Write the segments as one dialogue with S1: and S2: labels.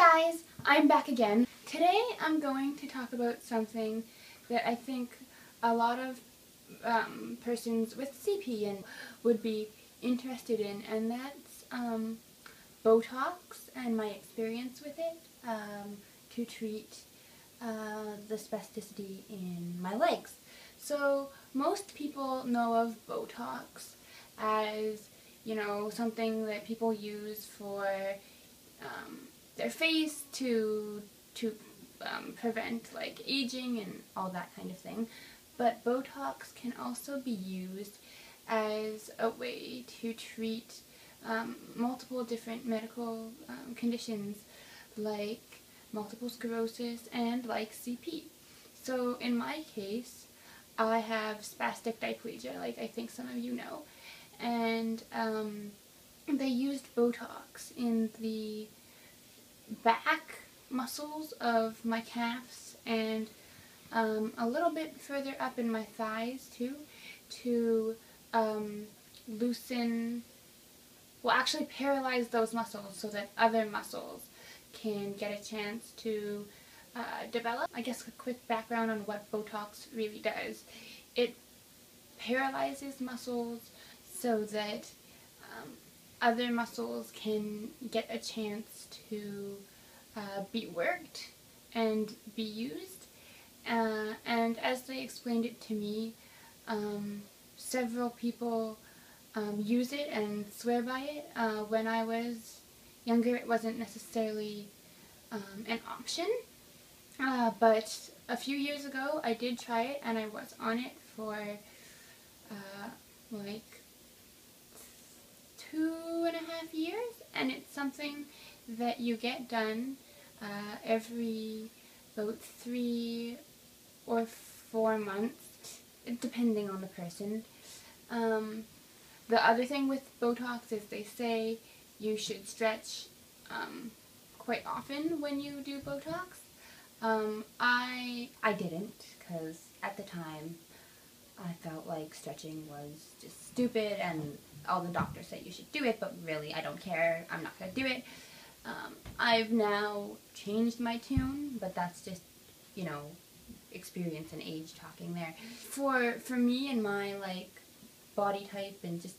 S1: guys, I'm back again. Today I'm going to talk about something that I think a lot of persons with CP and would be interested in, and that's Botox and my experience with it to treat the spasticity in my legs. So most people know of Botox as, you know, something that people use for their face to prevent like aging and all that kind of thing. But Botox can also be used as a way to treat multiple different medical conditions like multiple sclerosis and like CP. So in my case, I have spastic diplegia, like I think some of you know, and they used Botox in the back muscles of my calves and a little bit further up in my thighs too, to loosen, well, actually paralyze those muscles so that other muscles can get a chance to develop. I guess a quick background on what Botox really does. It paralyzes muscles so that other muscles can get a chance to be worked and be used. And as they explained it to me, several people use it and swear by it. When I was younger, it wasn't necessarily an option, but a few years ago I did try it, and I was on it for like 2.5 years, and it's something that you get done every about 3 or 4 months, depending on the person. The other thing with Botox is they say you should stretch quite often when you do Botox. I didn't, because at the time I felt like stretching was just stupid, and all the doctors say you should do it, but really I don't care, I'm not going to do it. I've now changed my tune, but that's just, you know, experience and age talking there. For me and my like body type and just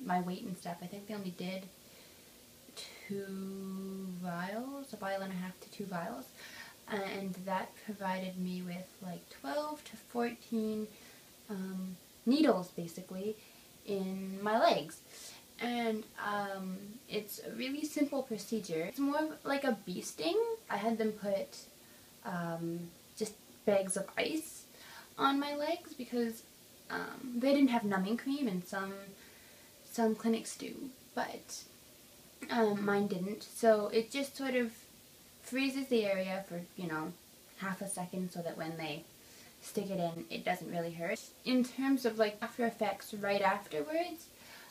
S1: my weight and stuff, I think they only did 2 vials, 1.5 vials to 2 vials, and that provided me with like 12 to 14 needles basically in my legs. And it's a really simple procedure. It's more like a bee sting. I had them put just bags of ice on my legs because they didn't have numbing cream, and some clinics do, but mine didn't. So it just sort of freezes the area for, you know, half a second so that when they stick it in, it doesn't really hurt. In terms of like after effects right afterwards,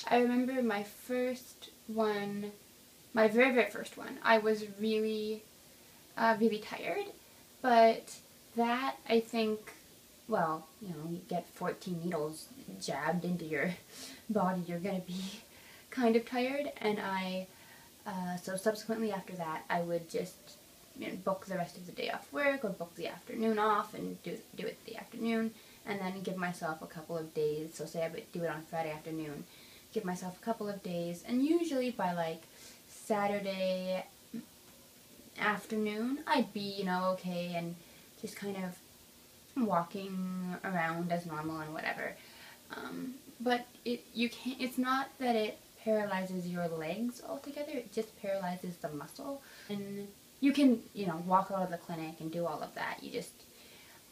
S1: I remember my first one, my very first one, I was really tired, but that, I think, well, you know, you get 14 needles jabbed into your body, you're going to be kind of tired, and so subsequently after that, I would just, you know, book the rest of the day off work, or book the afternoon off and do it the afternoon, and then give myself a couple of days. So say I would do it on Friday afternoon, give myself a couple of days, and usually by like Saturday afternoon, I'd be, you know, okay and just kind of walking around as normal and whatever. But it's not that it paralyzes your legs altogether, it just paralyzes the muscle. And you can, you know, walk out of the clinic and do all of that.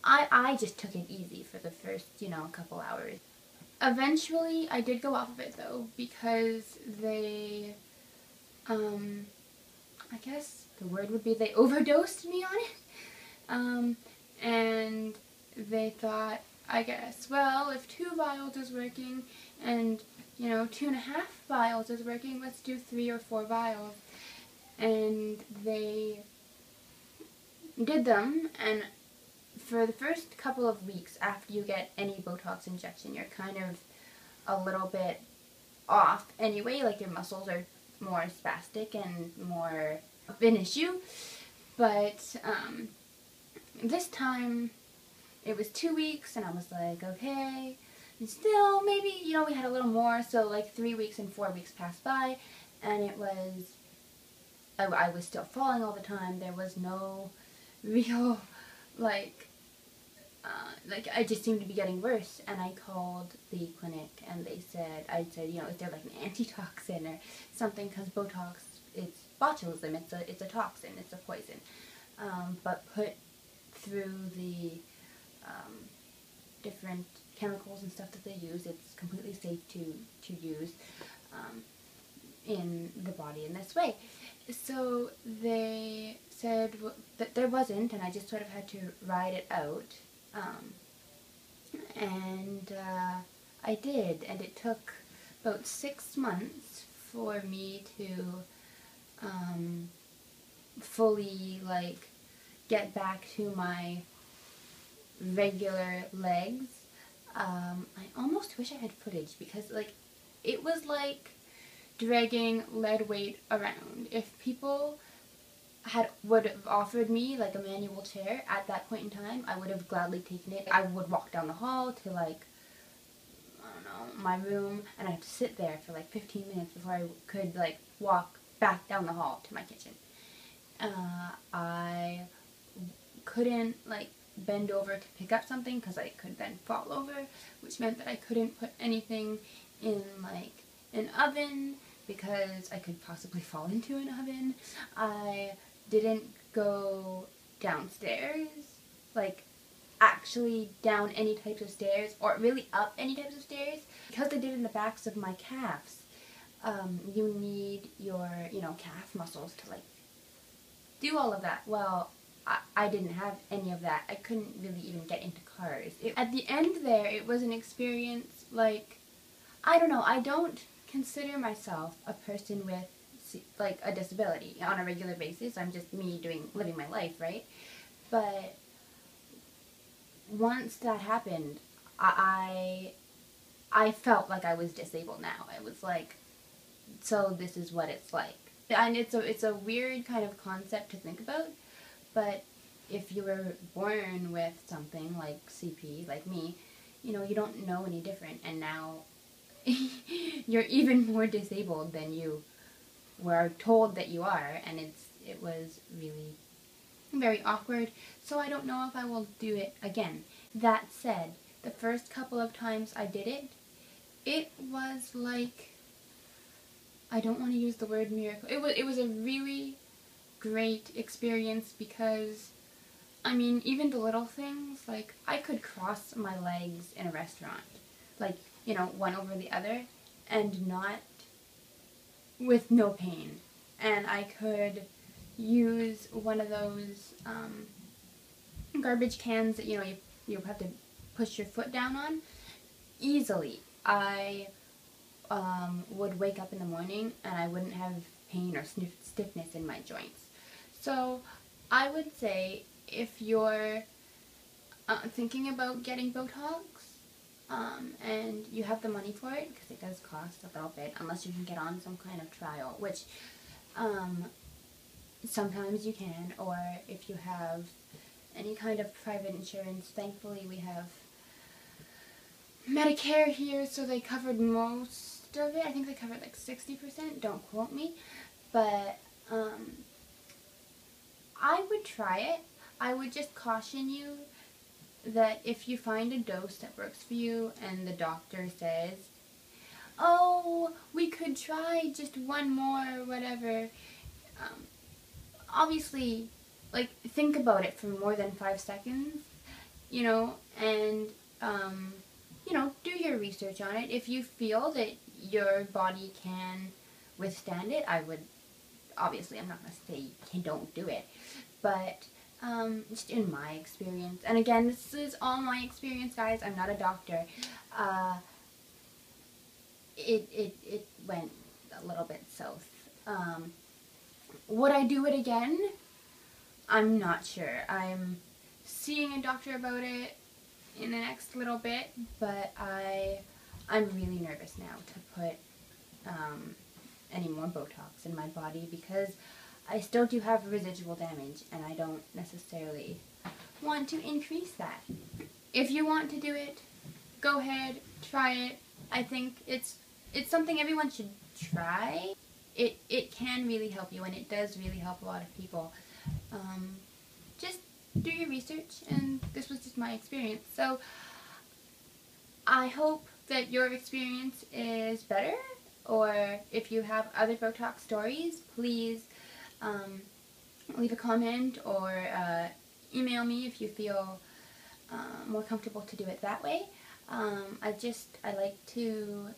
S1: I just took it easy for the first, you know, couple hours. Eventually, I did go off of it though, because they, I guess the word would be they overdosed me on it. And they thought, I guess, well, if 2 vials is working and, you know, 2.5 vials is working, let's do 3 or 4 vials. And they did them, and for the first couple of weeks after you get any Botox injection, you're kind of a little bit off anyway, like your muscles are more spastic and more of an issue. But this time it was 2 weeks, and I was like, okay. And still, maybe, you know, we had a little more, so like 3 weeks and 4 weeks passed by, and it was, I was still falling all the time. There was no real, like, I just seemed to be getting worse, and I called the clinic, and they said, I said, you know, is there like an antitoxin or something, because Botox, it's botulism, it's a toxin, it's a poison, but put through the different chemicals and stuff that they use, it's completely safe to use in the body in this way. So they said that there wasn't, and I just sort of had to ride it out. And I did, and it took about 6 months for me to fully, like, get back to my regular legs. I almost wish I had footage, because, like, it was like dragging lead weight around. If people would have offered me like a manual chair at that point in time, I would have gladly taken it. I would walk down the hall to, like, I don't know, my room, and I'd have to sit there for like 15 minutes before I could, like, walk back down the hall to my kitchen. I couldn't, like, bend over to pick up something because I could then fall over, which meant that I couldn't put anything in, like, an oven because I could possibly fall into an oven. I didn't go downstairs, like, actually down any types of stairs, or really up any types of stairs, because they did in the backs of my calves. You need your, you know, calf muscles to, like, do all of that. Well, I didn't have any of that. I couldn't really even get into cars. At the end there, it was an experience, like, I don't know, I don't consider myself a person with, like, a disability on a regular basis. I'm just me living my life, right? But once that happened, I felt like I was disabled now. It was like, so this is what it's like. And it's a weird kind of concept to think about, but if you were born with something like CP, like me, you know, you don't know any different, and now you're even more disabled than you were told that you are, and it was really very awkward, so I don't know if I will do it again. That said, the first couple of times I did it, it was like, I don't want to use the word miracle. It was a really great experience, because, I mean, even the little things, like, I could cross my legs in a restaurant, like, you know, one over the other, and not with no pain. And I could use one of those garbage cans that, you know, you have to push your foot down on easily. I would wake up in the morning and I wouldn't have pain or stiffness in my joints. So I would say, if you're thinking about getting Botox, and you have the money for it, because it does cost a little bit, unless you can get on some kind of trial, which sometimes you can, or if you have any kind of private insurance. Thankfully we have Medicare here, so they covered most of it. I think they covered like 60%, don't quote me, but I would try it. I would just caution you that if you find a dose that works for you and the doctor says, oh, we could try just one more or whatever, obviously, like, think about it for more than 5 seconds, you know, and, you know, do your research on it. If you feel that your body can withstand it, I would, obviously, I'm not going to say don't do it, but just in my experience, and again, this is all my experience, guys, I'm not a doctor, it went a little bit south. Would I do it again? I'm not sure. I'm seeing a doctor about it in the next little bit, but I'm really nervous now to put any more Botox in my body, because I still do have residual damage, and I don't necessarily want to increase that. If you want to do it, go ahead, try it. I think it's something everyone should try. It can really help you, and it does really help a lot of people. Just do your research, and this was just my experience. So I hope that your experience is better, or if you have other Botox stories, please leave a comment or email me if you feel more comfortable to do it that way. I like to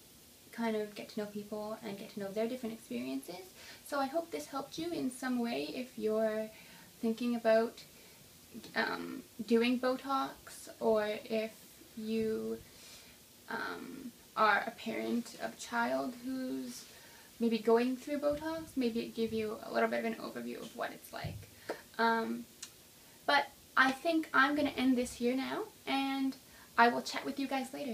S1: kind of get to know people and get to know their different experiences. So I hope this helped you in some way if you're thinking about doing Botox, or if you are a parent of a child who's maybe going through Botox. Maybe it give you a little bit of an overview of what it's like. But I think I'm going to end this here now, and I will chat with you guys later.